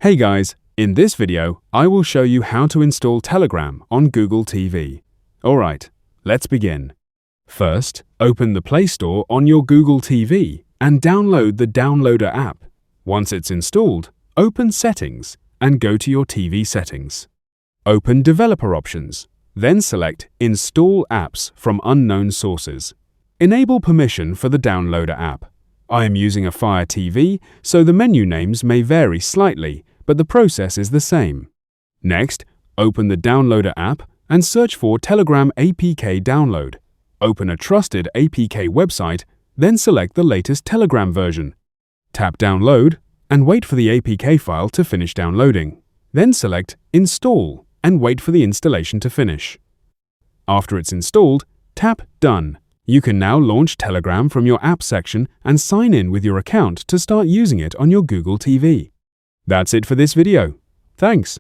Hey guys, in this video, I will show you how to install Telegram on Google TV. Alright, let's begin. First, open the Play Store on your Google TV and download the Downloader app. Once it's installed, open Settings and go to your TV settings. Open Developer Options, then select Install Apps from Unknown Sources. Enable permission for the Downloader app. I am using a Fire TV, so the menu names may vary slightly, but the process is the same. Next, open the Downloader app and search for Telegram APK download. Open a trusted APK website, then select the latest Telegram version. Tap Download and wait for the APK file to finish downloading. Then select Install and wait for the installation to finish. After it's installed, tap Done. You can now launch Telegram from your App section and sign in with your account to start using it on your Google TV. That's it for this video. Thanks.